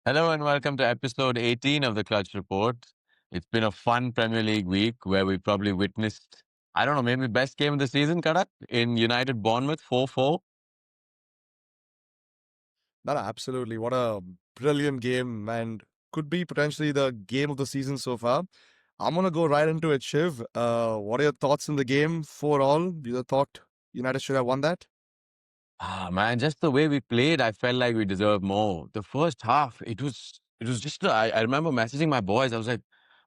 Hello and welcome to episode 18 of the Clutch Report. It's been a fun Premier League week where we probably witnessed, I don't know, maybe best game of the season, Karak, in United Bournemouth 4-4. No, absolutely. What a brilliant game, and could be potentially the game of the season so far. I'm gonna go right into it, Shiv. What are your thoughts in the game for all? You thought United should have won that? Ah, man, just the way we played, I felt like we deserved more. The first half, it was just, I remember messaging my boys. I was like,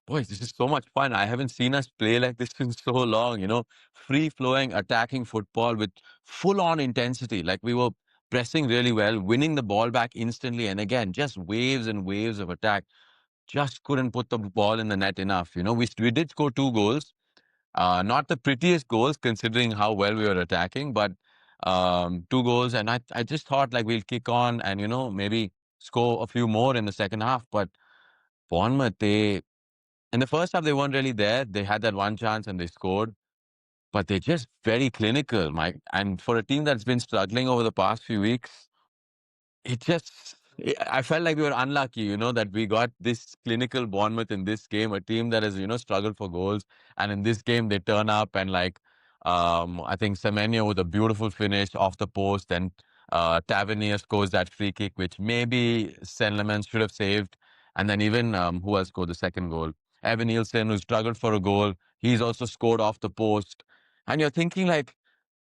boys, this is so much fun. I haven't seen us play like this in so long, free flowing, attacking football with full on intensity. Like we were pressing really well, winning the ball back instantly. And again, just waves and waves of attack. Just couldn't put the ball in the net enough. We did score two goals, not the prettiest goals considering how well we were attacking, but two goals. And I just thought like we'll kick on and, maybe score a few more in the second half. But Bournemouth, in the first half, they weren't really there. They had that one chance and they scored, but they're just very clinical, Mike. And for a team that's been struggling over the past few weeks, I felt like we were unlucky, that we got this clinical Bournemouth in this game, a team that has, struggled for goals. And in this game, they turn up and I think Semenyo with a beautiful finish off the post and Tavernier scores that free kick, which maybe Senleman should have saved. And then even, who else scored the second goal? Evan Nielsen, who struggled for a goal. He's also scored off the post. And you're thinking like,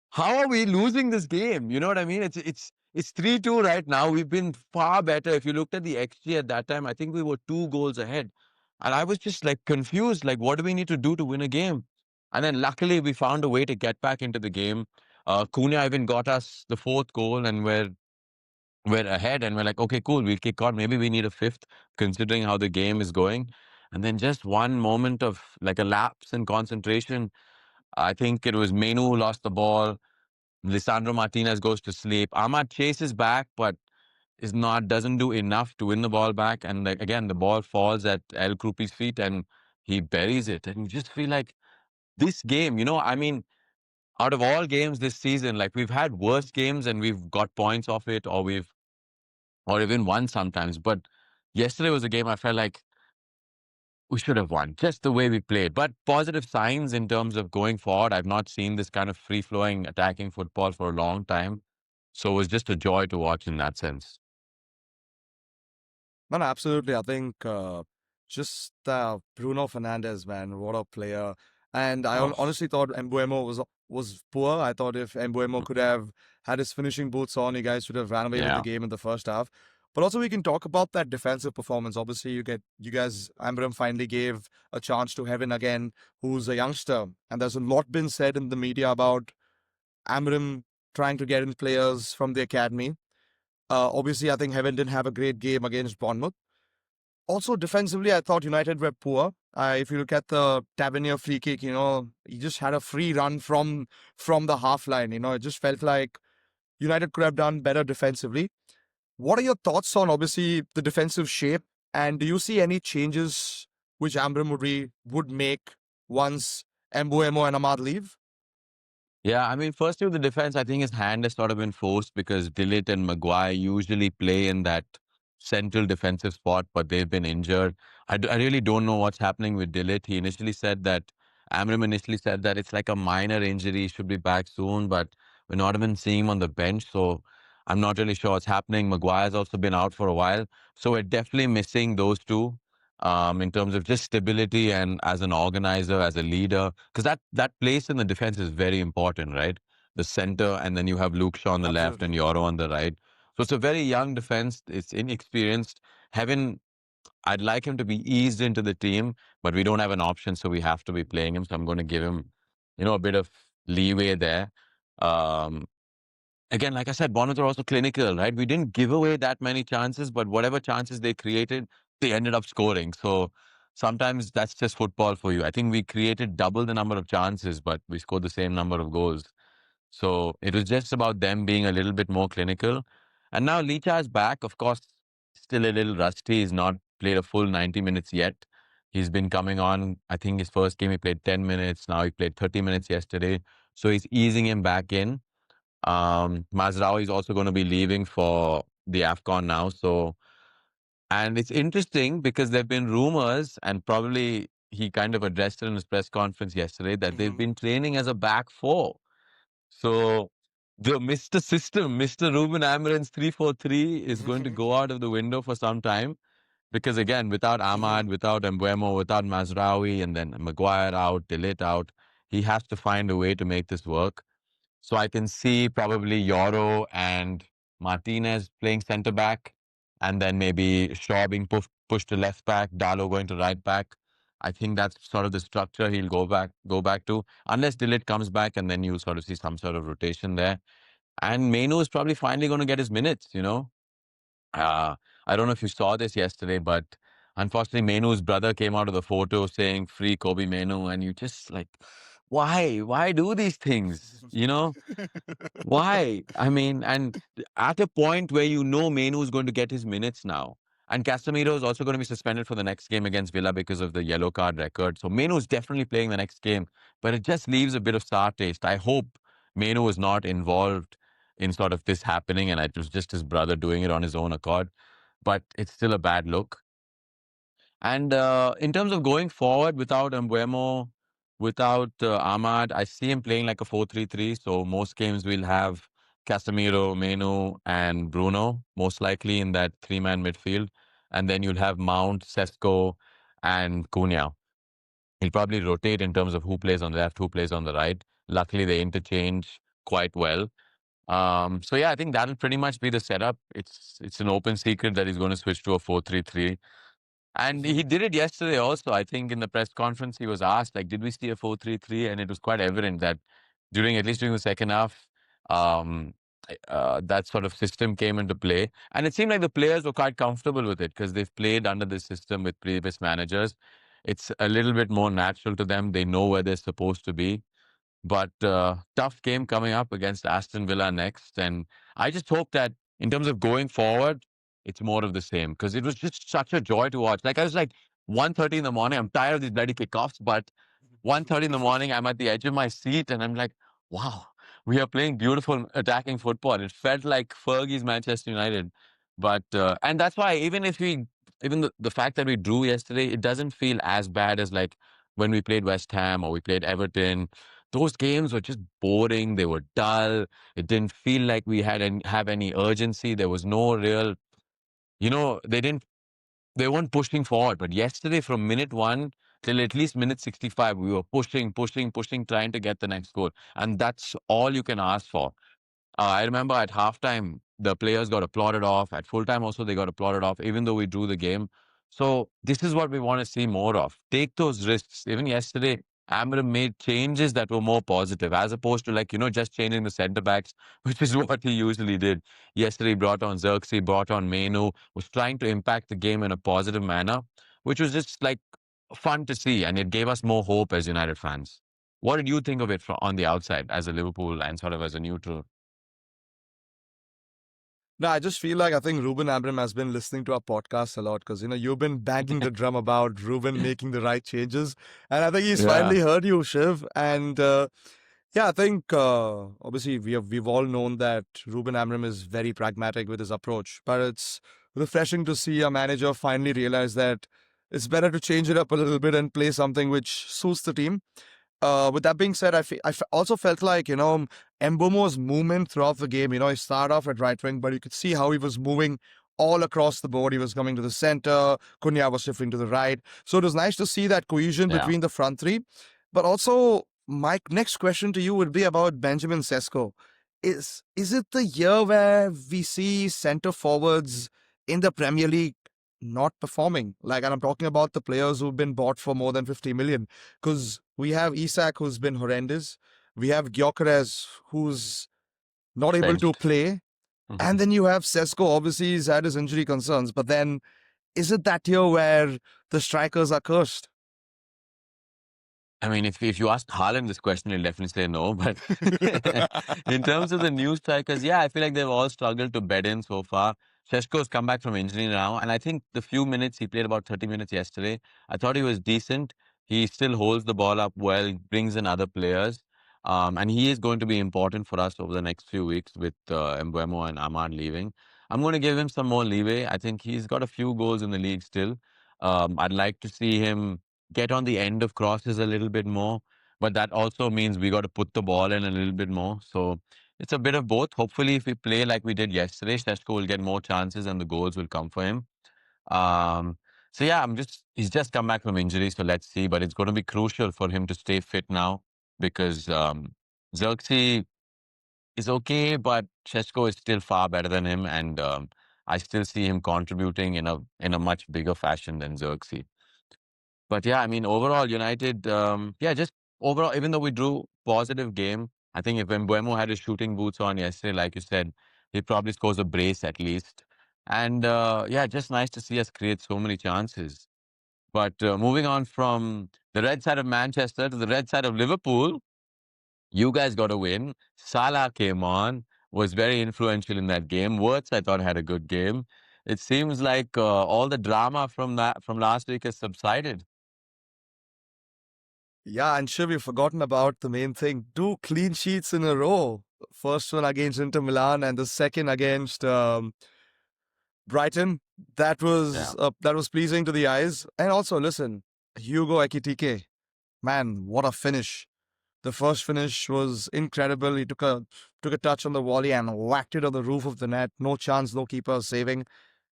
how are we losing this game? You know what I mean? It's 3-2 right now. We've been far better. If you looked at the XG at that time, I think we were 2 goals ahead. And I was just like confused, like what do we need to do to win a game? And then luckily we found a way to get back into the game. Cunha even got us the fourth goal and we're ahead and we're like, okay, cool, we'll kick on. Maybe we need a fifth considering how the game is going. And then just one moment of like a lapse in concentration. I think it was Menu who lost the ball. Lisandro Martinez goes to sleep. Ahmad chases back, but doesn't do enough to win the ball back. And like, again, the ball falls at El Krupi's feet and he buries it. And you just feel like this game, I mean, out of all games this season, like we've had worse games and we've got points off it or even won sometimes. But yesterday was a game I felt like we should have won, just the way we played. But positive signs in terms of going forward. I've not seen this kind of free flowing attacking football for a long time. So it was just a joy to watch in that sense. No, absolutely. I think just Bruno Fernandes, man, what a player! And I Oh, honestly thought Embuemo was poor. I thought if Embuemo could have had his finishing boots on, you guys should have ran away with the yeah. game in the first half. But also, we can talk about that defensive performance. Obviously, you guys, Ambram finally gave a chance to Heaven again, who's a youngster, and there's a lot been said in the media about Ambram trying to get in players from the academy. Obviously, I think Heaven didn't have a great game against Bournemouth. Also, defensively, I thought United were poor. If you look at the Tavernier free kick, he just had a free run from the half line. It just felt like United could have done better defensively. What are your thoughts on obviously the defensive shape, and do you see any changes which Ambram would make once Embuemo and Ahmad leave? Yeah, I mean, firstly with the defense, I think his hand has sort of been forced because Dillett and Maguire usually play in that central defensive spot, but they've been injured. I really don't know what's happening with Dillett. Amram initially said that it's like a minor injury, he should be back soon, but we're not even seeing him on the bench, so I'm not really sure what's happening. Maguire's also been out for a while, so we're definitely missing those two in terms of just stability and as an organizer, as a leader, because that place in the defense is very important, right? The center, and then you have Luke Shaw on the left and Absolutely. Yoro on the right. So it's a very young defense. It's inexperienced. Having, I'd like him to be eased into the team, but we don't have an option, so we have to be playing him. So I'm going to give him, a bit of leeway there. Um, Again, like I said, Bournemouth are also clinical, right? We didn't give away that many chances, but whatever chances they created, they ended up scoring. So sometimes that's just football for you. I think we created double the number of chances, but we scored the same number of goals. So it was just about them being a little bit more clinical. And now Licha is back. Of course, still a little rusty. He's not played a full 90 minutes yet. He's been coming on. I think his first game he played 10 minutes. Now he played 30 minutes yesterday. So he's easing him back in. Mazraoui is also going to be leaving for the AFCON now. So And it's interesting because there have been rumors, and probably he kind of addressed it in his press conference yesterday, that they've Mhm. been training as a back four. So the Mr. System, Mr. Ruben Amarin's 3-4-3 is going to Mhm. go out of the window for some time. Because again, without Ahmad, Mhm. without Embuemo, without Mazraoui, and then Maguire out, Delit out, he has to find a way to make this work. So I can see probably Yoro and Martinez playing centre back, and then maybe Shaw being pushed to left back, Dalo going to right back. I think that's sort of the structure he'll go back to, unless Delit comes back, and then you sort of see some sort of rotation there. And Menu is probably finally going to get his minutes. I don't know if you saw this yesterday, but unfortunately, Menu's brother came out of the photo saying free Kobe Menu, and you just like, why? Why do these things? Why? I mean, and at a point where you know Menu is going to get his minutes now, and Casemiro is also going to be suspended for the next game against Villa because of the yellow card record. So Menu is definitely playing the next game, but it just leaves a bit of sour taste. I hope Menu is not involved in sort of this happening, and it was just his brother doing it on his own accord. But it's still a bad look. And in terms of going forward without Embuemo, without Ahmad, I see him playing like a 4-3-3. So most games we'll have Casemiro, Menu, and Bruno, most likely in that three-man midfield. And then you'll have Mount, Sesko, and Cunha. He'll probably rotate in terms of who plays on the left, who plays on the right. Luckily, they interchange quite well. So yeah, I think that'll pretty much be the setup. It's an open secret that he's going to switch to a 4-3-3. And he Mhm. did it yesterday also. I think in the press conference, he was asked, like, did we see a 4-3-3? And it was quite evident that at least during the second half, um, that sort of system came into play. And it seemed like the players were quite comfortable with it because they've played under this system with previous managers. It's a little bit more natural to them. They know where they're supposed to be. But tough game coming up against Aston Villa next. And I just hope that in terms of going forward, it's more of the same because it was just such a joy to watch. Like I was like 1:30 in the morning. I'm tired of these bloody kickoffs, but 1:30 in the morning, I'm at the edge of my seat and I'm like, wow, we are playing beautiful attacking football. It felt like Fergie's Manchester United. But and that's why even the fact that we drew yesterday, it doesn't feel as bad as like when we played West Ham or we played Everton. Those games were just boring. They were dull. It didn't feel like we have any urgency. There was no real, they weren't pushing forward. But yesterday, from minute one till at least minute 65, we were pushing, pushing, pushing, trying to get the next goal. And that's all you can ask for. I remember at halftime, the players got applauded off. At full time, also, they got applauded off, even though we drew the game. So, this is what we want to see more of. Take those risks. Even yesterday, Amram made changes that were more positive, as opposed to, like, just changing the centre backs, which is what he usually did. Yesterday, he brought on Xerxes, brought on Menu, was trying to impact the game in a positive manner, which was just like fun to see. And it gave us more hope as United fans. What did you think of it on the outside as a Liverpool and sort of as a neutral? No, I just feel like I think Ruben Abram has been listening to our podcast a lot because you've been banging the drum about Ruben making the right changes, and I think he's Yeah. finally heard you, Shiv. And yeah, I think obviously we've all known that Ruben Amram is very pragmatic with his approach, but it's refreshing to see a manager finally realize that it's better to change it up a little bit and play something which suits the team. With that being said, also felt like, Mbomo's movement throughout the game, he started off at right wing, but you could see how he was moving all across the board. He was coming to the center, Cunha was shifting to the right. So it was nice to see that cohesion Yeah. between the front three. But also, my next question to you would be about Benjamin Sesko. Is it the year where we see center forwards in the Premier League not performing? Like, and I'm talking about the players who've been bought for more than 50 million. Because we have Isak, who's been horrendous. We have Gyökeres, who's not able to Benched. play. And then you have Sesko, obviously, he's had his injury concerns. But then, is it that year where the strikers are cursed? I mean, if you ask Haaland this question, he'll definitely say no. But in terms of the new strikers, yeah, I feel like they've all struggled to bed in so far. Sheshko's come back from injury now, and I think the few minutes he played, about 30 minutes yesterday, I thought he was decent. He still holds the ball up well, brings in other players, and he is going to be important for us over the next few weeks with Mbeumo and Ahmad leaving. I'm going to give him some more leeway. I think he's got a few goals in the league still. I'd like to see him get on the end of crosses a little bit more, but that also means we got to put the ball in a little bit more. So it's a bit of both. Hopefully, if we play like we did yesterday, Sheshko will get more chances and the goals will come for him. Um, so yeah, he's just come back from injury, so let's see. But it's going to be crucial for him to stay fit now because Xerxes is okay, but Chesko is still far better than him, and I still see him contributing in a much bigger fashion than Xerxes. But yeah, I mean, overall, United, yeah, just overall, even though we drew positive game, I think if Mbeumo had his shooting boots on yesterday, like you said, he probably scores a brace at least. And yeah, just nice to see us create so many chances. But moving on from the red side of Manchester to the red side of Liverpool, you guys got a win. Salah came on, was very influential in that game. Wirtz, I thought, had a good game. It seems like all the drama from last week has subsided. Yeah, and sure, we've forgotten about the main thing. 2 clean sheets in a row. First one against Inter Milan and the second against Brighton. Yeah, That was pleasing to the eyes. And also, listen, Hugo Ekitike, man, what a finish! The first finish was incredible. He took a touch on the volley and whacked it on the roof of the net. No chance, no keeper saving.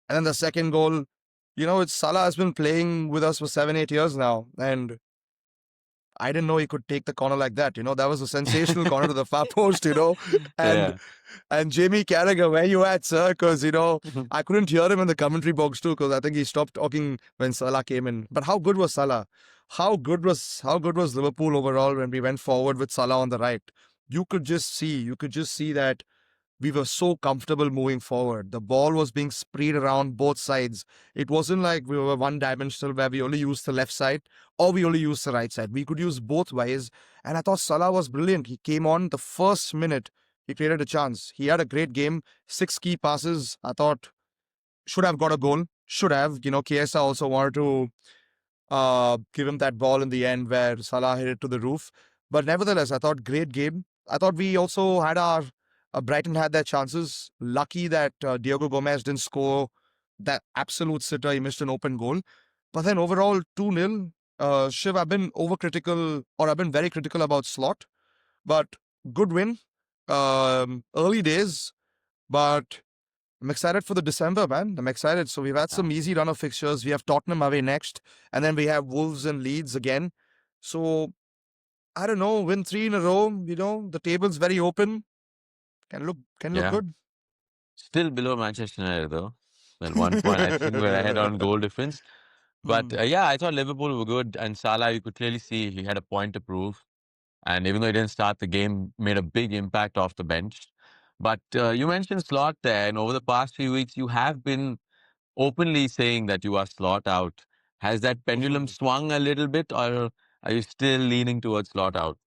And then the second goal, it's Salah has been playing with us for 7, 8 years now, and I didn't know he could take the corner like that. That was a sensational corner to the far post. And yeah. and Jamie Carragher, where you at, sir? Because I couldn't hear him in the commentary box too, because I think he stopped talking when Salah came in. But how good was Salah? How good was Liverpool overall when we went forward with Salah on the right? You could just see that we were so comfortable moving forward. The ball was being spread around both sides. It wasn't like we were one dimensional where we only used the left side or we only used the right side. We could use both ways. And I thought Salah was brilliant. He came on the first minute. He created a chance. He had a great game. 6 key passes. I thought should have got a goal. Should have. Chiesa also wanted to give him that ball in the end where Salah hit it to the roof. But nevertheless, I thought great game. I thought we also had our Brighton had their chances. Lucky that Diego Gomez didn't score that absolute sitter. He missed an open goal. But then overall, 2-0. Shiv, I've been very critical about Slot, but good win. Early days, but I'm excited for the December, man. I'm excited. So we've had Yeah. some easy run of fixtures. We have Tottenham away next, and then we have Wolves and Leeds again. So I don't know, win 3 in a row. The table's very open. Can look Yeah. good. Still below Manchester United, though. Well, 1 point. I think we're ahead on goal difference. But Hmm. yeah, I thought Liverpool were good. And Salah, you could clearly see he had a point to prove. And even though he didn't start the game, made a big impact off the bench. But you mentioned Slot there. And over the past few weeks, you have been openly saying that you are Slot out. Has that pendulum swung a little bit, or are you still leaning towards Slot out?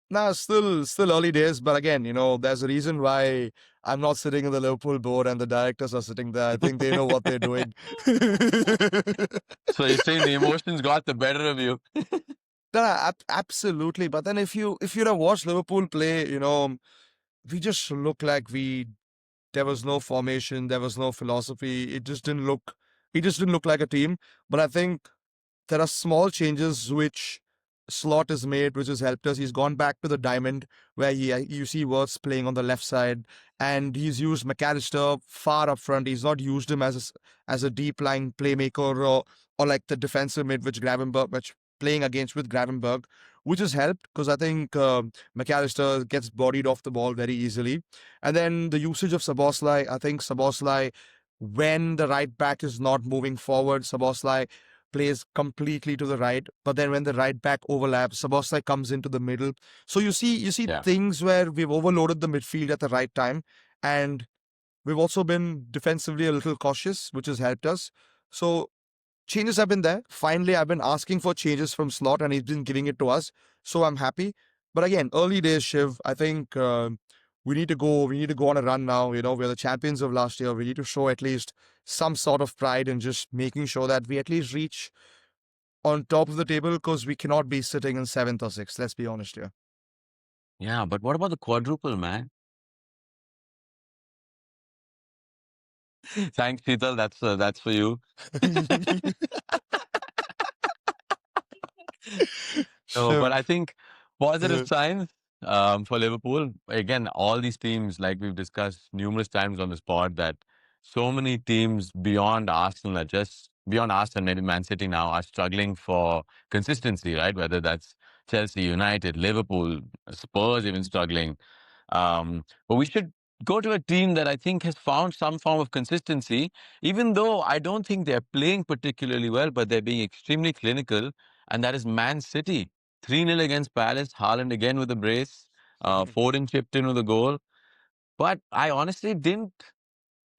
Nah, still early days, but again, there's a reason why I'm not sitting in the Liverpool board and the directors are sitting there. I think they know what they're doing. So you're saying the emotions got the better of you? No, absolutely. But then if you'd have watched Liverpool play, we just look like there was no formation, there was no philosophy. It just didn't look like a team. But I think there are small changes which Slot has made, which has helped us. He's gone back to the diamond where you see Wirtz playing on the left side, and he's used McAllister far up front. He's not used him as a deep lying playmaker or like the defensive mid, which playing against with Gravenberg, which has helped because I think McAllister gets bodied off the ball very easily. And then the usage of Saboslai, I think Saboslai, when the right back is not moving forward, Saboslai plays completely to the right. But then when the right back overlaps, Saboslai comes into the middle. So you see Yeah. things where we've overloaded the midfield at the right time, and we've also been defensively a little cautious, which has helped us. So changes have been there. Finally, I've been asking for changes from Slot, and he's been giving it to us. So I'm happy. But again, early days, Shiv. I think we need to go. We need to go on a run now. We're the champions of last year. We need to show at least some sort of pride in just making sure that we at least reach on top of the table because we cannot be sitting in seventh or sixth. Let's be honest here. Yeah, but what about the quadruple, man? Thanks, Sheetal. That's for you. No, but Shiv. I think positive signs for Liverpool. Again, all these teams, like we've discussed numerous times on the spot, that so many teams beyond Arsenal are just beyond Arsenal, maybe Man City now, are struggling for consistency, right? Whether that's Chelsea, United, Liverpool, Spurs even struggling. But we should go to a team that I think has found some form of consistency, even though I don't think they're playing particularly well, but they're being extremely clinical, and that is Man City. 3-0 against Palace, Haaland again with a brace, Foden chipped in with a goal. But I honestly didn't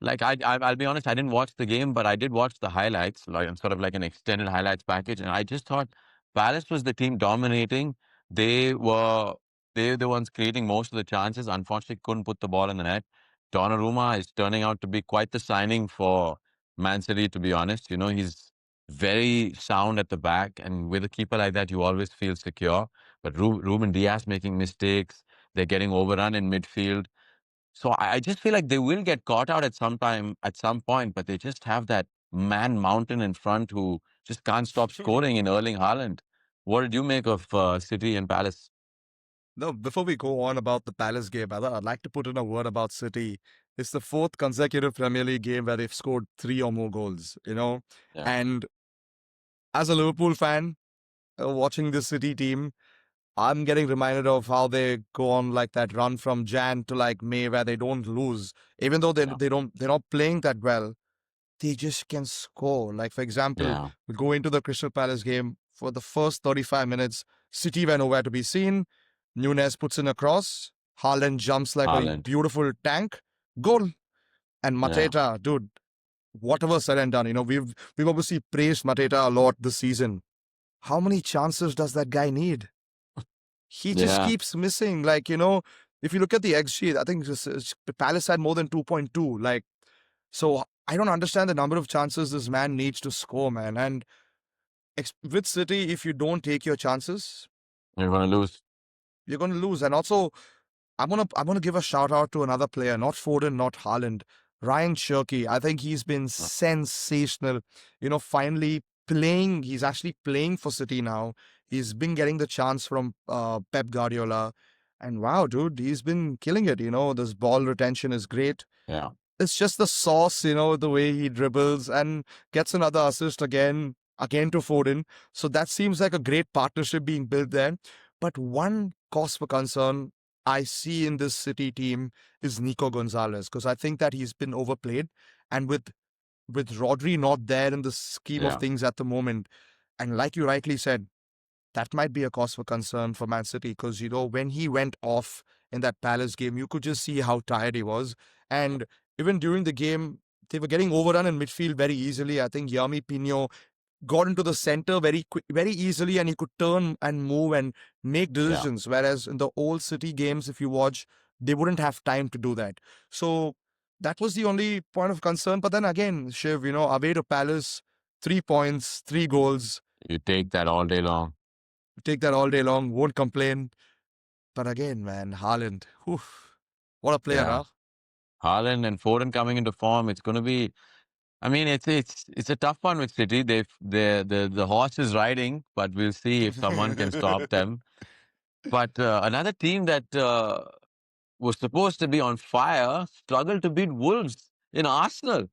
like I'll be honest, I didn't watch the game, but I did watch the highlights, like sort of like an extended highlights package, and I just thought Palace was the team dominating. They were they the ones creating most of the chances. Unfortunately, couldn't put the ball in the net. Donnarumma is turning out to be quite the signing for Man City, to be honest. You know, he's very sound at the back, and with a keeper like that, you always feel secure. But Ruben Diaz making mistakes, they're getting overrun in midfield. So I just feel like they will get caught out at some time, at some point, but they just have that man mountain in front who just can't stop scoring in Erling Haaland. What did you make of City and Palace? No, before we go on about the Palace game, I'd like to put in a word about City. It's the fourth consecutive Premier League game where they've scored 3 or more goals, Yeah, And as a Liverpool fan, watching this City team, I'm getting reminded of how they go on like that run from Jan to like May where they don't lose. Even though yeah, they're not playing that well, they just can score. Like, for example, yeah. we go into the Crystal Palace game. For the first 35 minutes, City were nowhere to be seen. Nunes puts in a cross. Haaland jumps like a Haaland. beautiful tank. Goal. And Yeah, Mateta, dude, whatever said and done, we've obviously praised Mateta a lot this season. How many chances does that guy need? He just yeah. keeps missing. Like, if you look at the XG, I think Palace had more than 2.2. Like, so I don't understand the number of chances this man needs to score, man. And with City, if you don't take your chances, You're going to lose. you're going to lose. And also, I'm gonna give a shout out to another player, not Foden, not Haaland, Ryan Cherky. I think he's been Uh, sensational. Finally playing. He's actually playing for City now. He's been getting the chance from Pep Guardiola, and wow, dude, he's been killing it. This ball retention is great. Yeah, It's just the sauce, the way he dribbles and gets another assist again to Foden. So that seems like a great partnership being built there. But one cause for concern I see in this City team is Nico Gonzalez, because I think that he's been overplayed. And with Rodri not there in the scheme of yeah, things at the moment, and like you rightly said, that might be a cause for concern for Man City, because when he went off in that Palace game, you could just see how tired he was, and even during the game, they were getting overrun in midfield very easily. I think Yami Pino got into the center very easily, and he could turn and move and make yeah. decisions. Whereas in the old City games, if you watch, they wouldn't have time to do that. So that was the only point of concern. But then again, Shiv, away to Palace, 3 points, 3 goals. You take that all day long. Take that all day long, won't complain. But again, man, Haaland, whew, what a player, Yeah. huh? Haaland and Foden coming into form. It's going to be. I mean, it's a tough one with City. The horse is riding, but we'll see if someone can stop them. But another team that was supposed to be on fire struggled to beat Wolves in Arsenal.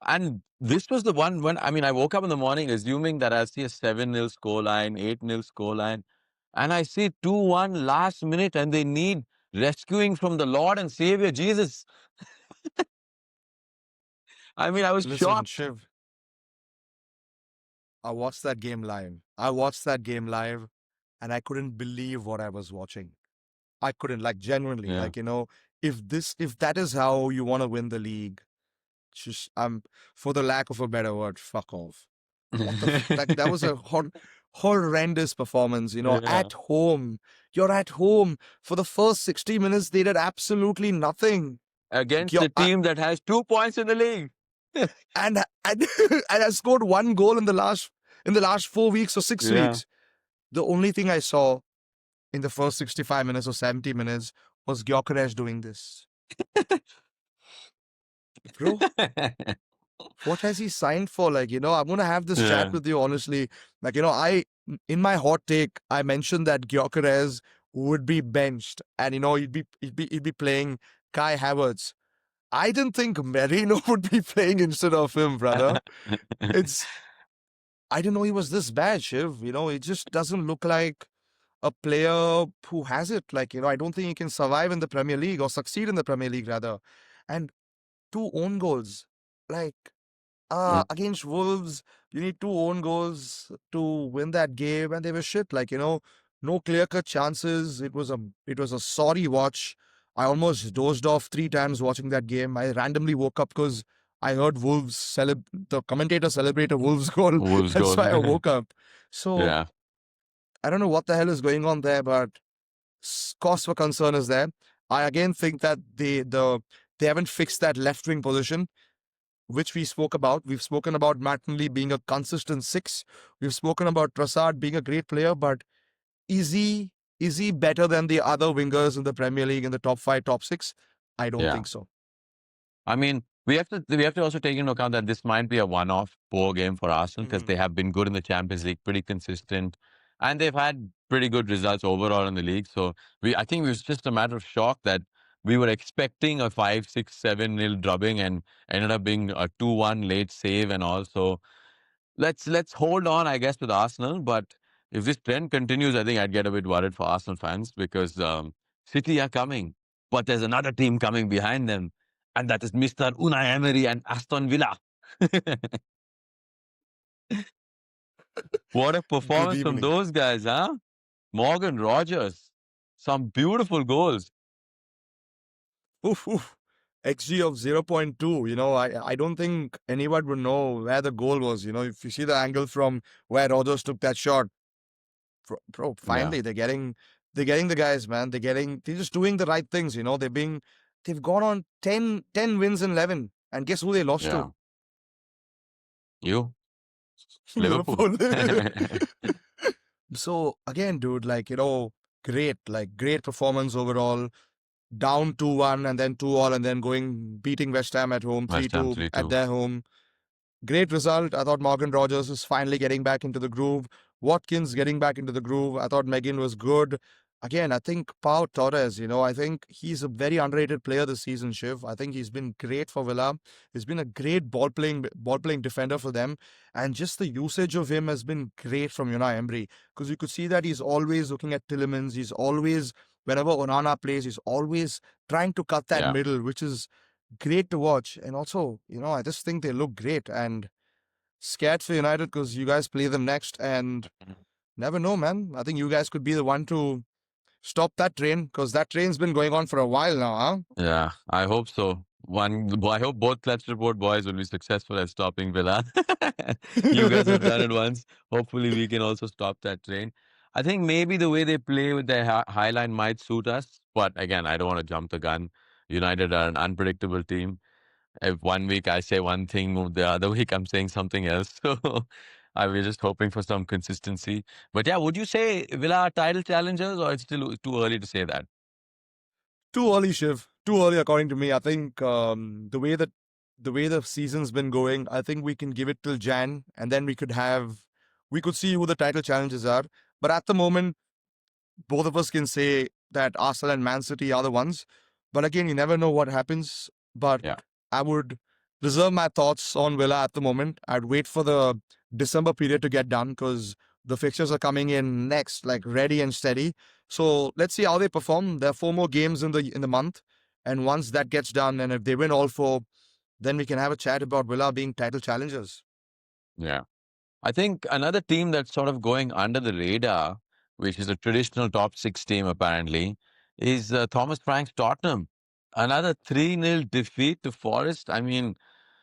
And this was the one when, I mean, I woke up in the morning assuming that I'll see a 7-0 scoreline, 8-0 scoreline. And I see 2-1 last minute, and they need rescuing from the Lord and Savior Jesus. I mean, I was Listen, shocked. Shiv, I watched that game live. I watched that game live, and I couldn't believe what I was watching. I couldn't, like, genuinely, Yeah. like, if that is how you want to win the league, just for the lack of a better word, fuck off. What the like, that was a horrendous performance. Yeah. At home, you're at home for the first 60 minutes. They did absolutely nothing. Against the team that has 2 points in the league. And and I scored 1 goal in the last 4 weeks or six Yeah. weeks. The only thing I saw in the first 65 minutes or 70 minutes was Gyökeres doing this. bro. What has he signed for? Like, I'm gonna have this chat Yeah. with you honestly. Like, in my hot take, I mentioned that Gyökeres would be benched, and he'd be playing Kai Havertz. I didn't think Merino would be playing instead of him, brother. It's I didn't know he was this bad, Shiv. It just doesn't look like a player who has it. Like, I don't think he can survive in the Premier League or succeed in the Premier League rather. And two own goals. Like, Mm. against Wolves, you need two own goals to win that game, and they were shit. Like, no clear cut chances. It was a sorry watch. I almost dozed off 3 times watching that game. I randomly woke up because I heard the commentator celebrate a Wolves goal. Wolves That's goal. why I woke up. So Yeah. I don't know what the hell is going on there, but cause for concern is there. I again think that they haven't fixed that left wing position, which we spoke about. We've spoken about Martinelli being a consistent six. We've spoken about Trossard being a great player, but is he is he better than the other wingers in the Premier League in the top five, top six? I don't Yeah. think so. I mean, we have to also take into account that this might be a one-off poor game for Arsenal because Mhm. they have been good in the Champions League, pretty consistent, and they've had pretty good results overall in the league. So I think it was just a matter of shock that we were expecting a 5-6-7 nil drubbing and ended up being a 2-1 late save and all. So let's hold on, I guess, with Arsenal. But if this trend continues, I think I'd get a bit worried for Arsenal fans because City are coming, but there's another team coming behind them, and that is Mr. Unai Emery and Aston Villa. What a Good performance from evening. those guys, huh? Morgan Rogers, some beautiful goals. Oof, oof. XG of 0.2. I don't think anyone would know where the goal was. If you see the angle from where Rodgers took that shot, bro, Yeah, finally they're getting the guys, man. They're just doing the right things. They've gone on 10 wins in 11, and guess who they lost yeah. to? You, Liverpool. Liverpool. So again, dude, great, great performance overall. Down 2-1 and then 2-all, and then beating West Ham at home West Ham 3-2 at 3-2. their home. Great result. I thought Morgan Rogers is finally getting back into the groove. Watkins getting back into the groove. I thought Megan was good. Again, I think Pau Torres, I think he's a very underrated player this season, Shiv. I think he's been great for Villa. He's been a great ball playing defender for them. And just the usage of him has been great from Unai Emery. Because you could see that he's always looking at Tillemans. He's always, whenever Onana plays, he's always trying to cut that Yeah. middle, which is great to watch. And also, I just think they look great, and scared for United because you guys play them next, and never know, man. I think you guys could be the one to stop that train because that train's been going on for a while now, huh? Yeah, I hope so. I hope both Let's Report boys will be successful at stopping Villa. You guys have done it once. Hopefully, we can also stop that train. I think maybe the way they play with their high line might suit us. But again, I don't want to jump the gun. United are an unpredictable team. If one week I say one thing, the other week I'm saying something else. So I was just hoping for some consistency. But yeah, would you say Villa are title challengers, or it's still too early to say that? Too early, Shiv. Too early, according to me. I think the way the season's been going, I think we can give it till Jan, and then we could see who the title challenges are. But at the moment, both of us can say that Arsenal and Man City are the ones. But again, you never know what happens. But Yeah, I would reserve my thoughts on Villa at the moment. I'd wait for the December period to get done because the fixtures are coming in next, like ready and steady. So let's see how they perform. There are 4 more games in the month, and once that gets done, and if they win all 4, then we can have a chat about Villa being title challengers. yeah. I think another team that's sort of going under the radar, which is a traditional top six team apparently, is Thomas Frank's Tottenham. Another 3-0 defeat to Forest. I mean,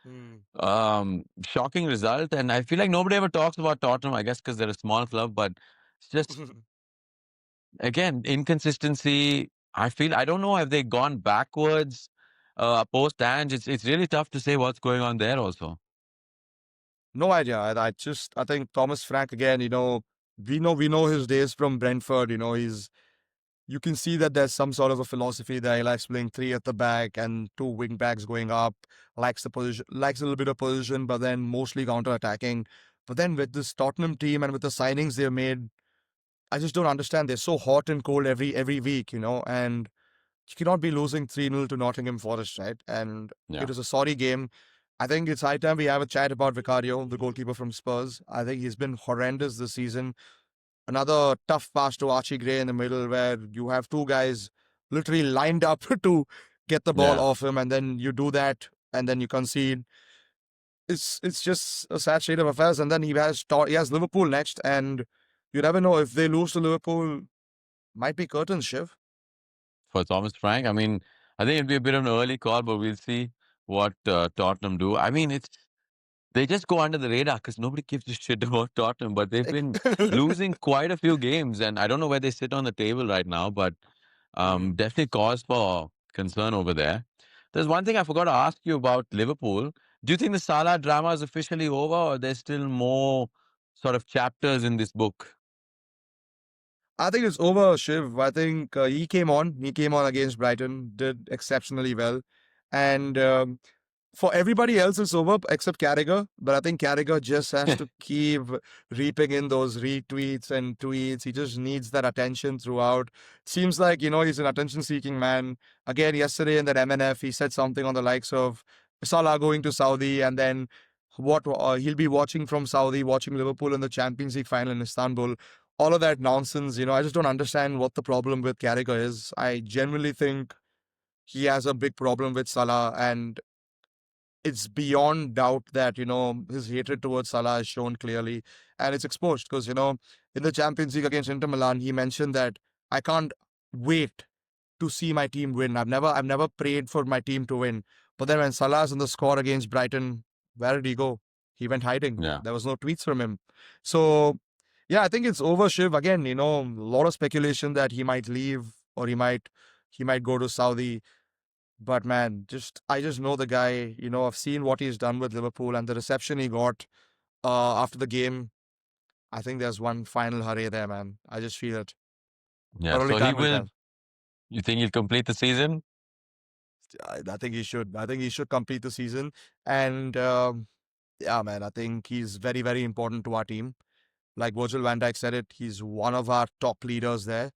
Hmm. shocking result. And I feel like nobody ever talks about Tottenham, I guess, because they're a small club, but it's just, again, inconsistency. I don't know if they've gone backwards post Ange. It's really tough to say what's going on there also. No idea. I think Thomas Frank again. We know his days from Brentford. you can see that there's some sort of a philosophy there. He likes playing three at the back and two wing backs going up. Likes the position, likes a little bit of position, but then mostly counter attacking. But then with this Tottenham team and with the signings they've made, I just don't understand. They're so hot and cold every week, and you cannot be losing 3-0 to Nottingham Forest, right? And it Yeah. was a sorry game. I think it's high time we have a chat about Vicario, the goalkeeper from Spurs. I think he's been horrendous this season. Another tough pass to Archie Gray in the middle where you have two guys literally lined up to get the ball Yeah. off him, and then you do that, and then you concede. It's just a sad state of affairs. And then he has Liverpool next, and you never know if they lose to Liverpool. Might be curtains, Shiv. For Thomas Frank, I mean, I think it'd be a bit of an early call, but we'll see what Tottenham do. I mean, they just go under the radar because nobody gives a shit about Tottenham, but they've been losing quite a few games, and I don't know where they sit on the table right now, but Mhm. definitely cause for concern over there. There's one thing I forgot to ask you about Liverpool. Do you think the Salah drama is officially over, or there's still more sort of chapters in this book? I think it's over, Shiv. I think he came on. He came on against Brighton, did exceptionally well. And for everybody else, it's over except Carragher. But I think Carragher just has to keep reaping in those retweets and tweets. He just needs that attention throughout. Seems like, he's an attention seeking man. Again, yesterday in that MNF, he said something on the likes of Salah going to Saudi and then what he'll be watching from Saudi, watching Liverpool in the Champions League final in Istanbul. All of that nonsense, I just don't understand what the problem with Carragher is. I genuinely think he has a big problem with Salah, and it's beyond doubt that his hatred towards Salah is shown clearly, and it's exposed because in the Champions League against Inter Milan, he mentioned that I can't wait to see my team win. I've never prayed for my team to win, but then when Salah's in the score against Brighton, where did he go? He went hiding. Yeah. There was no tweets from him. So yeah, I think it's over. Shiv again. A lot of speculation that he might leave or he might go to Saudi. But man, I just know the guy. I've seen what he's done with Liverpool and the reception he got after the game. I think there's one final hurry there, man. I just feel it. Yeah. But only So he time will will, tell. you think he'll complete the season? I think he should. I think he should complete the season. And yeah, man, I think he's very, very important to our team. Like Virgil van Dijk said it, he's one of our top leaders there.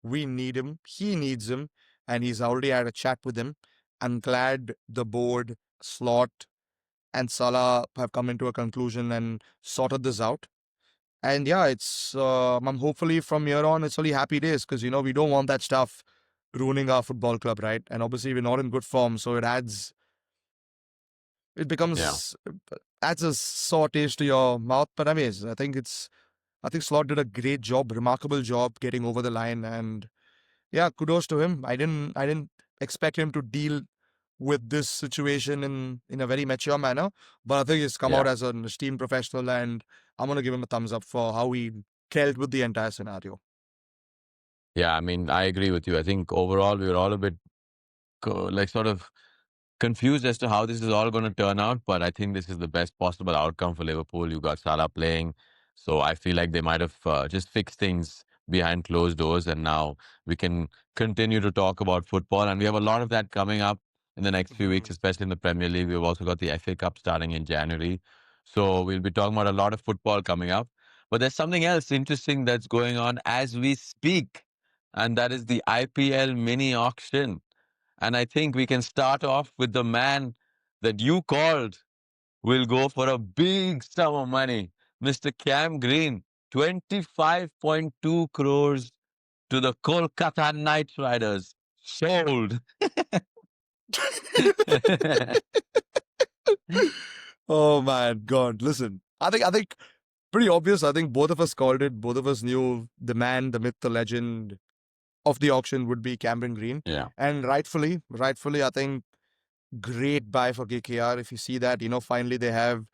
We need him. He needs him. And he's already had a chat with him. I'm glad the board, Slot, and Salah have come into a conclusion and sorted this out. And yeah, I'm hopefully from here on, it's only happy days because, we don't want that stuff ruining our football club, right? And obviously, we're not in good form. So it Yeah. becomes, adds a sour taste to your mouth. But anyways, I think Slot did a great job, remarkable job getting over the line. And yeah, kudos to him. I didn't expect him to deal with this situation in a very mature manner, but I think he's come Yeah. out as an esteemed professional, and I'm gonna give him a thumbs up for how he dealt with the entire scenario. Yeah. I mean, I agree with you. I think overall, we were all a bit like sort of confused as to how this is all going to turn out, but I think this is the best possible outcome for Liverpool. You got Salah playing, so I feel like they might have just fixed things behind closed doors, and now we can continue to talk about football. And we have a lot of that coming up in the next few weeks, Mhm. especially in the Premier League. We've also got the FA Cup starting in January, so we'll be talking about a lot of football coming up. But there's something else interesting that's going on as we speak, and that is the IPL Mini Auction. And I think we can start off with the man that you called will go for a big sum of money, Mr. Cam Green, 25.2 crores to the Kolkata Knight Riders. Sold. Oh man, God, listen. I think pretty obvious. I think both of us called it. Both of us knew the man, the myth, the legend of the auction would be Cameron Green, Yeah. and rightfully, I think great buy for KKR. If you see that, finally they have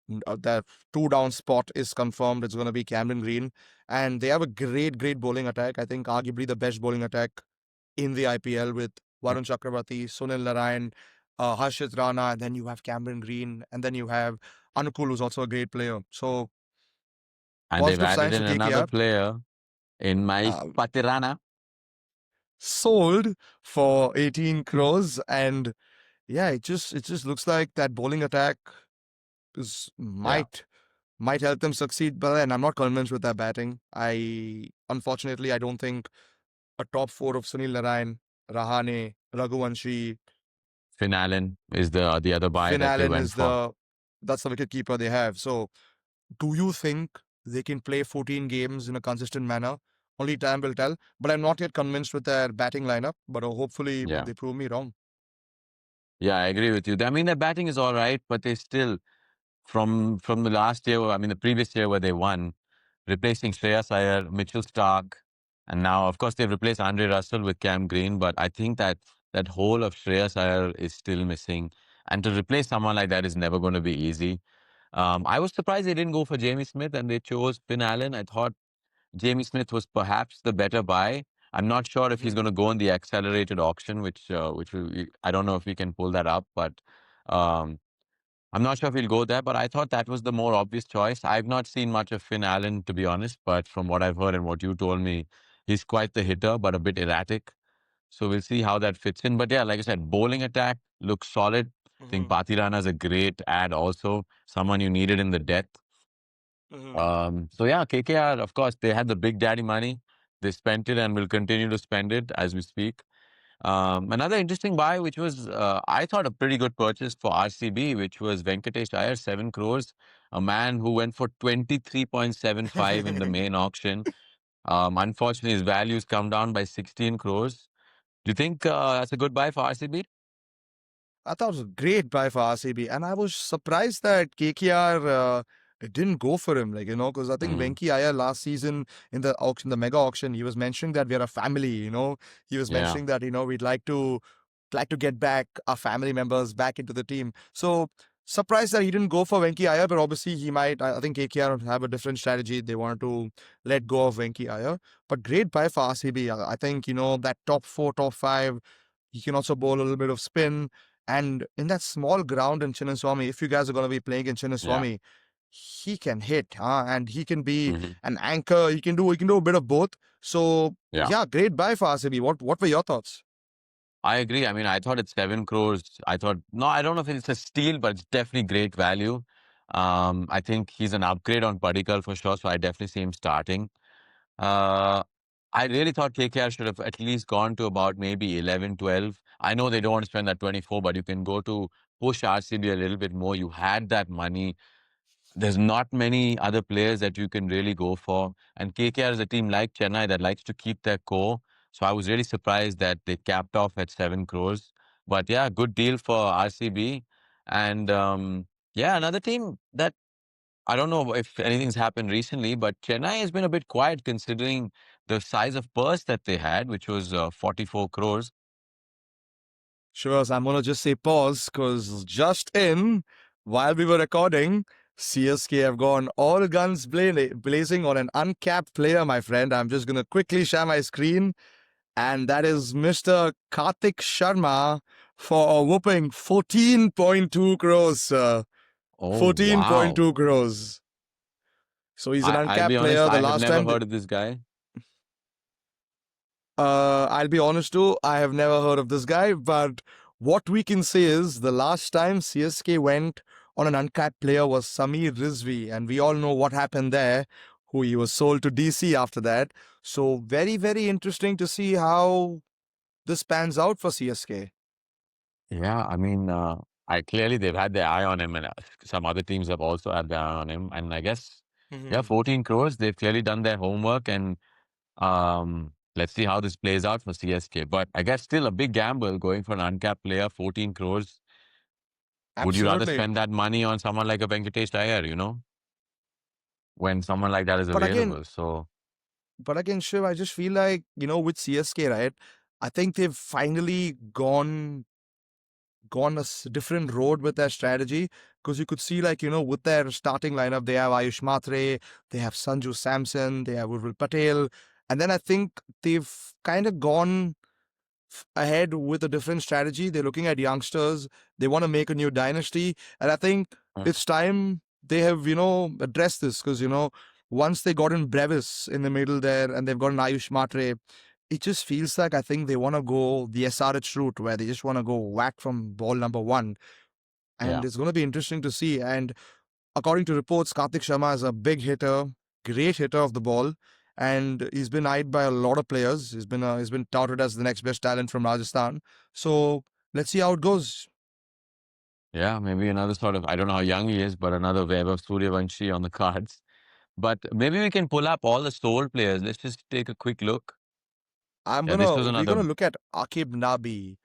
that two down spot is confirmed. It's going to be Cameron Green. And they have a great, great bowling attack. I think arguably the best bowling attack in the IPL with Mm. Varun Chakravarti, Sunil Narayan, Harshit Rana, and then you have Cameron Green, and then you have Anukul, who's also a great player. So And they've positive added signs in for another KKR. player in my Uh, Patirana. sold for 18 crores. And yeah, it just looks like that bowling attack is Yeah. might help them succeed. But then I'm not convinced with their batting. Unfortunately, I don't think a top four of Sunil Narayan, Rahane, Raghuvanshi, Finn Allen is the other buy Finn that they Allen went is for. that's the wicket keeper they have. So do you think they can play 14 games in a consistent manner? Only time will tell. But I'm not yet convinced with their batting lineup. But hopefully Yeah. they prove me wrong. Yeah, I agree with you. I mean, their batting is all right, but they still, from the last year, I mean, the previous year where they won, replacing Shreyas Iyer, Mitchell Stark, and now, of course, they've replaced Andre Russell with Cam Green. But I think that that whole of Shreyas Iyer is still missing, and to replace someone like that is never going to be easy. I was surprised they didn't go for Jamie Smith and they chose Finn Allen. I thought Jamie Smith was perhaps the better buy. I'm not sure if he's Mhm. going to go in the accelerated auction, I don't know if we can pull that up, but um, I'm not sure if he'll go there. But I thought that was the more obvious choice. I've not seen much of Finn Allen, to be honest, but from what I've heard and what you told me, he's quite the hitter, but a bit erratic. So we'll see how that fits in. But yeah, like I said, bowling attack looks solid. I think Mhm. Patirana is a great ad also, someone you needed in the depth. Mhm. So yeah, KKR, of course, they had the big daddy money. They spent it and will continue to spend it as we speak. Another interesting buy, which was, I thought, a pretty good purchase for RCB, which was Venkatesh Iyer, 7 crores, a man who went for 23.75 in the main auction. Unfortunately, his value's come down by 16 crores. Do you think that's a good buy for RCB? I thought it was a great buy for RCB, and I was surprised that KKR didn't go for him. Because I think Mm, Venki Iyer last season in the auction, the mega auction, he was mentioning that we are a family. He was yeah. mentioning that we'd like to get back our family members back into the team. So surprised that he didn't go for Venki Iyer, but obviously he might. I think KKR have a different strategy. They wanted to let go of Venki Iyer, but great buy for RCB. I think that top four, top five. He can also bowl a little bit of spin. And in that small ground in Chinnaswamy, if you guys are going to be playing in Yeah. Chinnaswamy, he can hit, and he can be Hmm. an anchor. He can do a bit of both. So Yeah. yeah, great buy for RCB. What were your thoughts? I agree. I mean, I thought it's 7 crores. I thought, no, I don't know if it's a steal, but it's definitely great value. I think he's an upgrade on Padikkal for sure, so I definitely see him starting. Uh, I really thought KKR should have at least gone to about maybe 11, 12. I know they don't want to spend that 24, but you can go to push RCB a little bit more. You had that money. There's not many other players that you can really go for. And KKR is a team like Chennai that likes to keep their core. So I was really surprised that they capped off at 7 crores. But yeah, good deal for RCB. And yeah, another team that I don't know if anything's happened recently, but Chennai has been a bit quiet considering the size of purse that they had, which was 44 crores. Sure, so I'm gonna just say pause because just in while we were recording, CSK have gone all guns blazing on an uncapped player, my friend. I'm just gonna quickly share my screen, and that is Mr. Karthik Sharma for a whooping 14.2 crores, sir. Oh, wow. 14.2 crores. So he's an I'll be uncapped honest, player. The I have last never time, heard of this guy. I'll be honest too, I have never heard of this guy, but what we can say is the last time CSK went on an uncapped player was Samir Rizvi, and we all know what happened there, who he was sold to DC after that. So very, very interesting to see how this pans out for CSK. Yeah, I mean, I clearly they've had their eye on him, and some other teams have also had their eye on him. And I guess, yeah, Mhm. 14 crores. They've clearly done their homework, and let's see how this plays out for CSK. But I guess still a big gamble going for an uncapped player, 14 crores. Would you rather Absolutely. spend that money on someone like a Venkatesh Iyer, when someone like that is But again, available? So Shiv, I just feel like, with CSK, right? I think they've finally gone a different road with their strategy because you could see with their starting lineup they have Ayush Matre, they have Sanju Samson, they have Urvil Patel, and then I think they've kind of gone ahead with a different strategy. They're looking at youngsters, they want to make a new dynasty, and I think uh, it's time they have addressed this because once they got in Brevis in the middle there and they've got an Ayush Matre, it just feels like I think they want to go the SRH route where they just want to go whack from ball number one. And Yeah. it's going to be interesting to see. And according to reports, Karthik Sharma is a big hitter, great hitter of the ball. And he's been eyed by a lot of players. He's been touted as the next best talent from Rajasthan. So let's see how it goes. Yeah, maybe another sort of, I don't know how young he is, but another Vaibhav Suryavanshi on the cards. But maybe we can pull up all the sold players. Let's just take a quick look. Yeah, this was We're another, gonna look at Akib Nabi.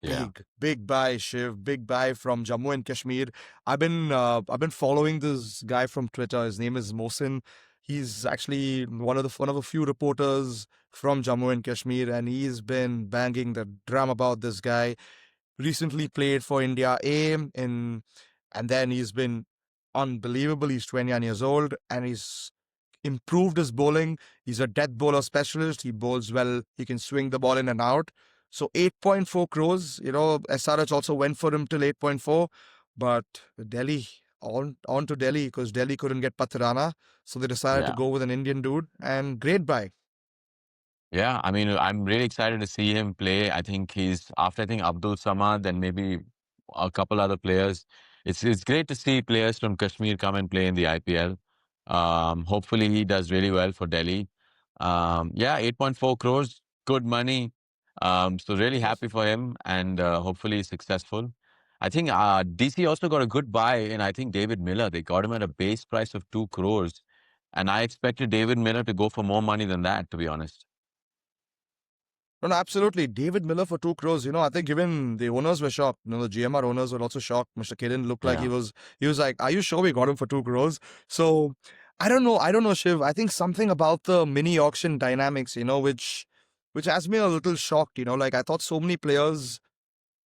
yeah, Big buy, Shiv. Big buy from Jammu and Kashmir. I've been following this guy from Twitter. His name is Mohsin. He's actually one of the few reporters from Jammu and Kashmir, and he's been banging the drum about this guy. Recently played for India A in, and then he's been unbelievable. He's 21 years old, and he's improved his bowling. He's a death bowler specialist. He bowls well. He can swing the ball in and out. So 8.4 crores. SRH also went for him till 8.4, but Delhi on to Delhi because Delhi couldn't get Patrana, so they decided to yeah. go with an Indian dude. And great buy. Yeah, I mean, I'm really excited to see him play. I think he's after I think Abdul Samad and maybe a couple other players. It's great to see players from Kashmir come and play in the IPL. Hopefully he does really well for Delhi. Yeah, 8.4 crores, good money. So really happy for him and hopefully he's successful. I think DC also got a good buy in I think David Miller. They got him at a base price of 2 crores. And I expected David Miller to go for more money than that, to be honest. No, absolutely. David Miller for 2 crores. I think even the owners were shocked. The GMR owners were also shocked. Mr. Kiran looked like Yeah. he was like, "Are you sure we got him for 2 crores?" So I don't know. I don't know, Shiv. I think something about the mini auction dynamics, which has me a little shocked. Like I thought so many players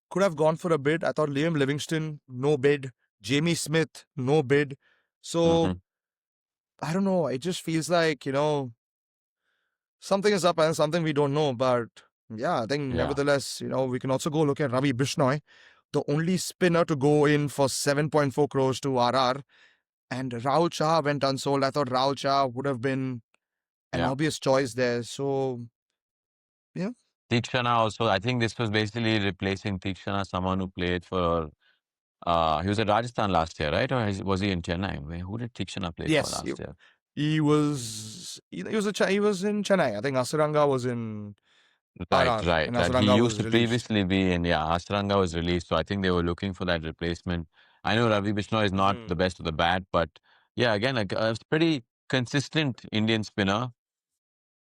could have gone for a bid. I thought Liam Livingston, no bid. Jamie Smith, no bid. So Hmm. I don't know. It just feels like, something is up and something we don't know. But yeah, I think Yeah. nevertheless, we can also go look at Ravi Bishnoi, the only spinner to go in for 7.4 crores to RR. And Rahul Shah went unsold. I thought Rahul Shah would have been an Yeah. obvious choice there. So, yeah. Tikshana also, I think this was basically replacing Tikshana, someone who played for, he was at Rajasthan last year, right? Or was he in Chennai? Who did Tikshana play for Yes, last year? he was in Chennai. I think Asaranga was in Right, RR, right, and right. He Asaranga used was to released. previously be in, yeah, Asranga was released. So I think they were looking for that replacement. I know Ravi Bishnoi is not the Mhm. best of the bat, but yeah, again, a pretty consistent Indian spinner.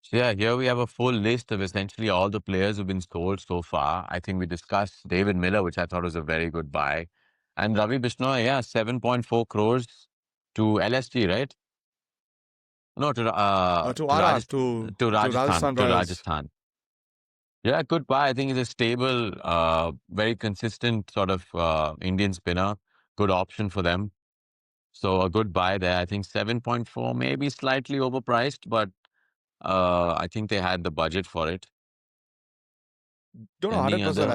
So yeah, here we have a full list of essentially all the players who've been sold so far. I think we discussed David Miller, which I thought was a very good buy. And Ravi Bishnoi, yeah, 7.4 crores to LSG, right? No, To to RR, Rajasthan, to to Rajasthan, Rajasthan to Royals. Rajasthan. Yeah, good buy. I think he's a stable, very consistent sort of Indian spinner. Good option for them. So a good buy there. I think 7.4, maybe slightly overpriced, but I think they had the budget for it. Don't know, Any 100%. other?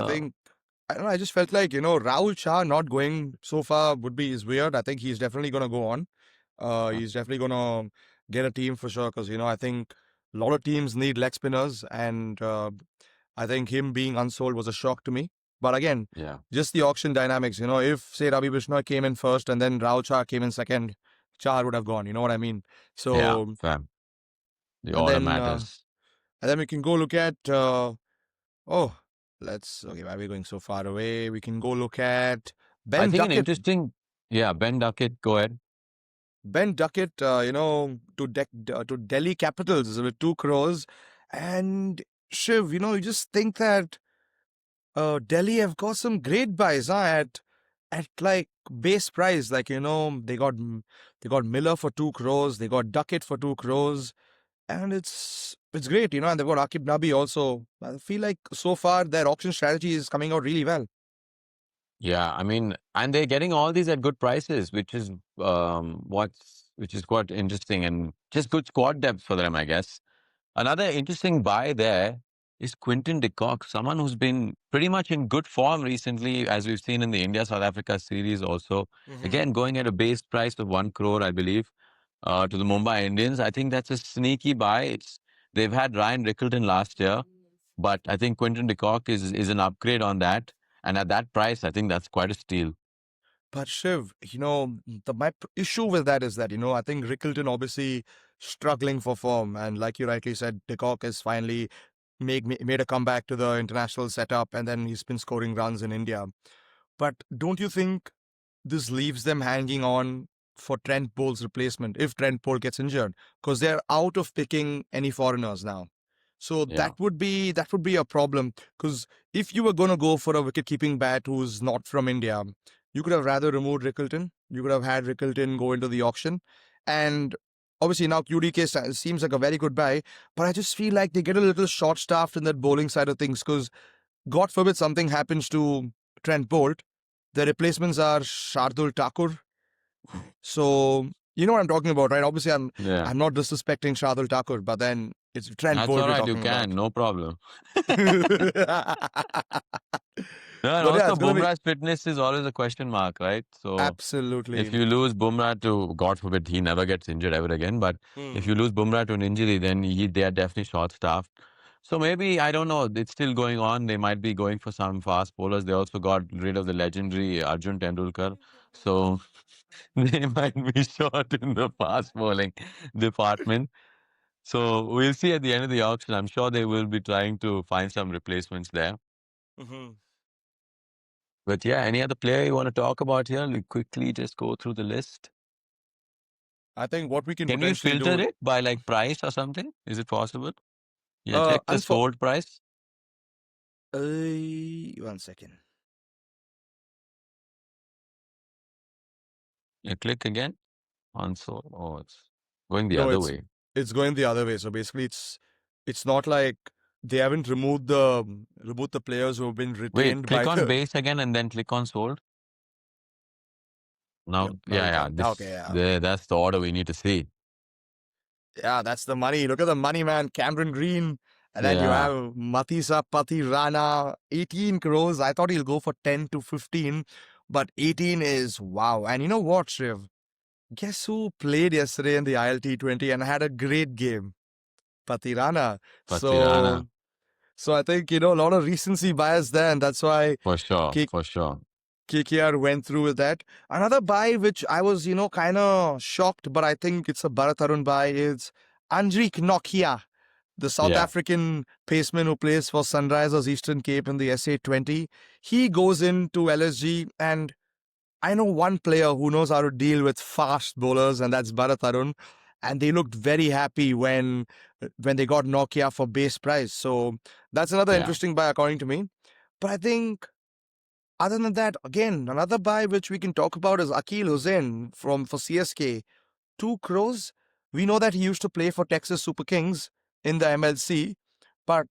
I don't know. I just felt like, Rahul Shah not going so far is weird. I think he's definitely going to go on. Uh, He's definitely going to get a team for sure because, I think a lot of teams need leg spinners. And I think him being unsold was a shock to me. But again, yeah, just the auction dynamics, if, say, Ravi Bishnoi came in first and then Rahul Shah came in second, Char would have gone. You know what I mean? yeah, So, fam. The and order then, matters. we can go look at. Oh, okay, why are we going so far away? We can go look at I Ben think an Duckett. interesting, yeah, Ben Duckett, go ahead. Ben Duckett, to Delhi Capitals with 2 crores. And Shiv, you just think that Delhi have got some great buys at like base price. Like, they got Miller for 2 crores, they got Duckett for 2 crores, and it's great, and they've got Akib Nabi also. I feel like so far their auction strategy is coming out really well. Yeah, I mean, and they're getting all these at good prices, which is which is quite interesting and just good squad depth for them, I guess. Another interesting buy there is Quinton de Kock, someone who's been pretty much in good form recently, as we've seen in the India-South Africa series also. Hmm. Again, going at a base price of 1 crore, I believe, to the Mumbai Indians. I think that's a sneaky buy. It's They've had Ryan Rickleton last year, but I think Quinton de Kock is an upgrade on that. And at that price, I think that's quite a steal. But Shiv, my issue with that is that, I think Rickleton obviously struggling for form. And like you rightly said, De Kock has finally made a comeback to the international setup, and then he's been scoring runs in India. But don't you think this leaves them hanging on for Trent Bold's replacement if Trent Bold gets injured? Because they're out of picking any foreigners now. So Yeah. that would be a problem. Because if you were going to go for a wicket-keeping bat who's not from India, you could have rather removed Rickleton. You could have had Rickleton go into the auction, and obviously now QDK seems like a very good buy. But I just feel like they get a little short-staffed in that bowling side of things. Because God forbid something happens to Trent Bolt, the replacements are Shardul Thakur. So you know what I'm talking about, right? Obviously, I'm Yeah. I'm not disrespecting Shardul Thakur, but then it's Trent That's Bolt all we're right. You talking about. can. No problem. But No, and yeah, also it's gonna be Bumrah's fitness is always a question mark, right? So if absolutely. you lose Bumrah to, God forbid, he never gets injured ever again. But if Hmm. you lose Bumrah to an injury, then they are definitely short-staffed. So maybe, I don't know, it's still going on. They might be going for some fast bowlers. They also got rid of the legendary Arjun Tendulkar. So they might be short in the fast bowling department. So we'll see at the end of the auction. I'm sure they will be trying to find some replacements there. Hmm. But yeah, any other player you want to talk about here? We quickly just go through the list. I think what we can Can you potentially filter do. it by like price or something? Is it possible? Yeah, check the Unfor- sold price. 1 second. Yeah, click again on sold. Oh, it's going the No, other it's way. it's going the other way. So basically, it's not like they haven't removed the players who have been Wait, retained click by on the. base again and then click on sold. Yep, Now, now we yeah, can. Okay, this yeah. that's the order we need to see. Yeah, that's the money. Look at the money, man. Cameron Green. And then you Yeah, have Matisa Pati Rana, 18 crores. I thought he'll go for 10 to 15, but 18 is wow. And you know what, Shiv? Guess who played yesterday in the ILT20 and had a great game? Pati Rana. Patirana, So I think, a lot of recency bias there, and that's why for sure, K- for sure. KKR went through with that. Another buy which I was, kind of shocked, but I think it's a Bharat buy is Anjrik Nokia, the South Yeah, African paceman who plays for Sunrisers Eastern Cape in the SA20. He goes into LSG, and I know one player who knows how to deal with fast bowlers, and that's Bharat. And they looked very happy when they got Nokia for base price. So that's another yeah, interesting buy according to me. But I think other than that, again, another buy which we can talk about is Akil Hussain for CSK. 2 crores. We know that he used to play for Texas Super Kings in the MLC, but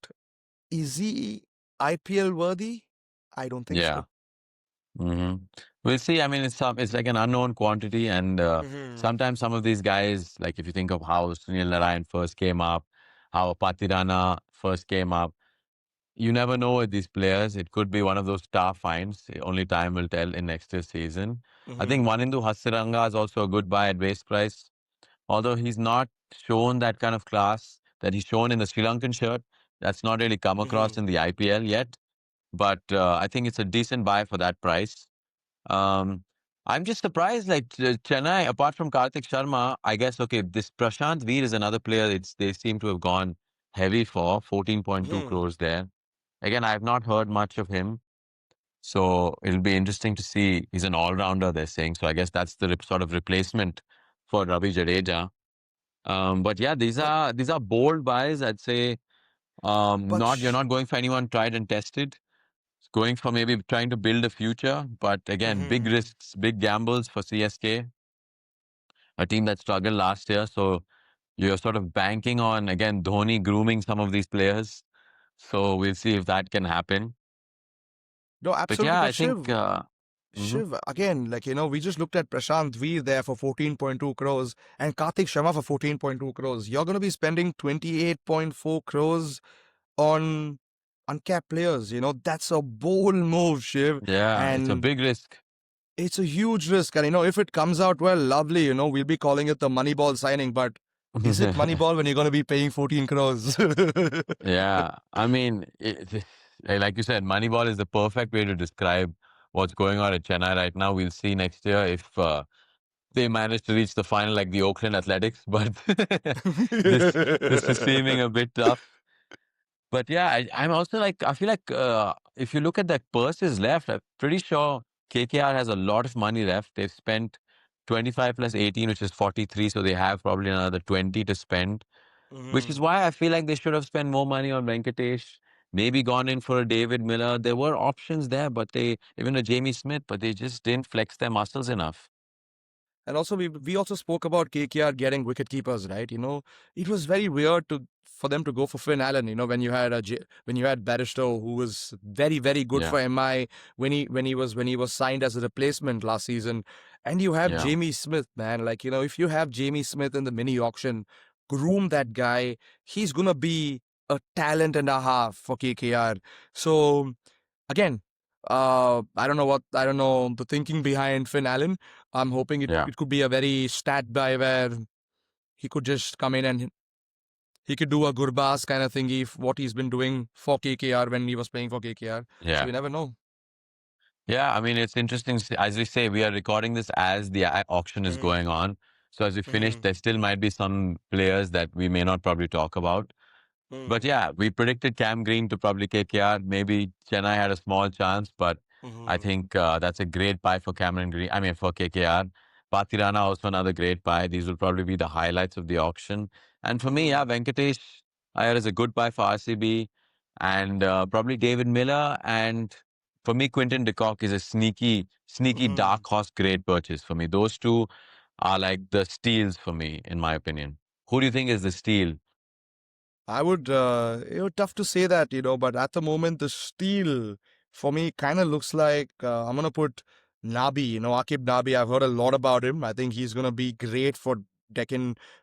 is he IPL worthy? I don't think yeah. so. hmm We'll see. I mean, it's like an unknown quantity, and Hmm. sometimes some of these guys, like if you think of how Sunil Narayan first came up, how Patirana first came up, you never know with these players. It could be one of those star finds. Only time will tell in next year's season. I think Hmm. Wanindu Hasiranga is also a good buy at base price, although he's not shown that kind of class that he's shown in the Sri Lankan shirt. That's not really come across Hmm. in the IPL yet, but I think it's a decent buy for that price. Um, I'm just surprised, like Chennai, apart from Karthik Sharma, I guess, okay, this Prashant Veer is another player they seem to have gone heavy for, 14.2 Hmm. crores there. Again, I have not heard much of him, so it'll be interesting to see. He's an all-rounder, they're saying, so I guess that's the sort of replacement for Ravi Jadeja. But yeah, But these are bold buys, I'd say. but Not You're not going for anyone tried and tested, going for maybe trying to build a future. But again, big hmm. risks, big gambles for CSK, a team that struggled last year. So you're sort of banking on, again, Dhoni grooming some of these players. So we'll see if that can happen. No, But absolutely. yeah, But I think, mhm. Shiv, again, we just looked at Prashant Veer there for 14.2 crores and Karthik Sharma for 14.2 crores. You're going to be spending 28.4 crores on uncapped players. That's a bold move, Shiv. Yeah, it's a And big risk. it's a huge risk. And, if it comes out well, lovely. We'll be calling it the Moneyball signing. But Is it Moneyball when you're going to be paying 14 crores? Yeah, I mean, like you said, Moneyball is the perfect way to describe what's going on at Chennai right now. We'll see next year if they manage to reach the final like the Oakland Athletics, but this this is seeming a bit tough. But yeah, I'm also like, I feel like if you look at the purses left, I'm pretty sure KKR has a lot of money left. They've spent 25 plus 18, which is 43, so they have probably another 20 to spend, which is Mhm. why I feel like they should have spent more money on Venkatesh, maybe gone in for a David Miller. There were options there, but even a Jamie Smith, but they just didn't flex their muscles enough. And also, we also spoke about KKR getting wicket keepers, right? It was very weird for them to go for Finn Allen. When you had when you had Bairstow, who was very very good Yeah, for MI when he was signed as a replacement last season, and you have yeah, Jamie Smith, man. Like if you have Jamie Smith in the mini auction, groom that guy. He's gonna be a talent and a half for KKR. So again, I don't know the thinking behind Finn Allen. I'm hoping it, yeah. it could be a very stat guy where he could just come in and he could do a Gurbaz kind of thingy, what he's been doing for KKR when he was playing for KKR. So Yeah. you never know. Yeah, I mean, it's interesting. As we say, we are recording this as the auction is Mm-hmm. going on. So as we finish, Mm-hmm. there still might be some players that we may not probably talk about. But yeah, we predicted Cam Green to probably KKR. Maybe Chennai had a small chance, but I Mm-hmm. think that's a great buy for Cameron Green. I mean, for KKR. Patirana also another great buy. These will probably be the highlights of the auction. And for me, Mm-hmm. yeah, Venkatesh Iyer is a good buy for RCB, and probably David Miller. And for me, Quinton de Kock is a sneaky Mm-hmm. dark horse great purchase for me. Those two are like the steals for me, in my opinion. Who do you think is the steal? I would, tough to say that, but at the moment, the steal for me kind of looks like I'm going to put Nabi, Akib Nabi. I've heard a lot about him. I think he's going to be great for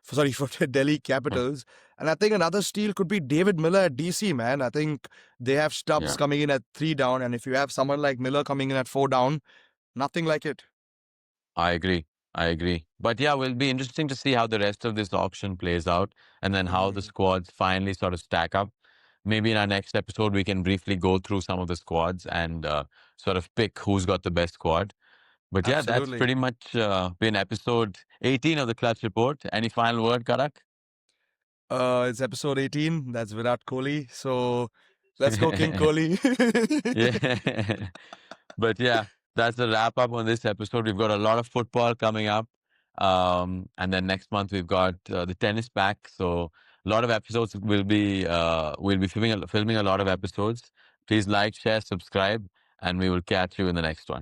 for the Delhi Capitals. And I think another steal could be David Miller at DC, man. I think they have Stubbs Yeah. coming in at 3 down. And if you have someone like Miller coming in at 4 down, nothing like it. I agree. I agree. But yeah, will be interesting to see how the rest of this auction plays out and then how the Mm-hmm. squads finally sort of stack up. Maybe in our next episode, we can briefly go through some of the squads and sort of pick who's got the best squad. But yeah, that's Absolutely. pretty much been episode 18 of the Clutch Report. Any final word, Karak? It's episode 18. That's Virat Kohli. So let's go, King Kohli. Yeah. But yeah, that's the wrap up on this episode. We've got a lot of football coming up. And then next month we've got the tennis back. So a lot of episodes we'll be filming a lot of episodes. Please like, share, subscribe, and we will catch you in the next one.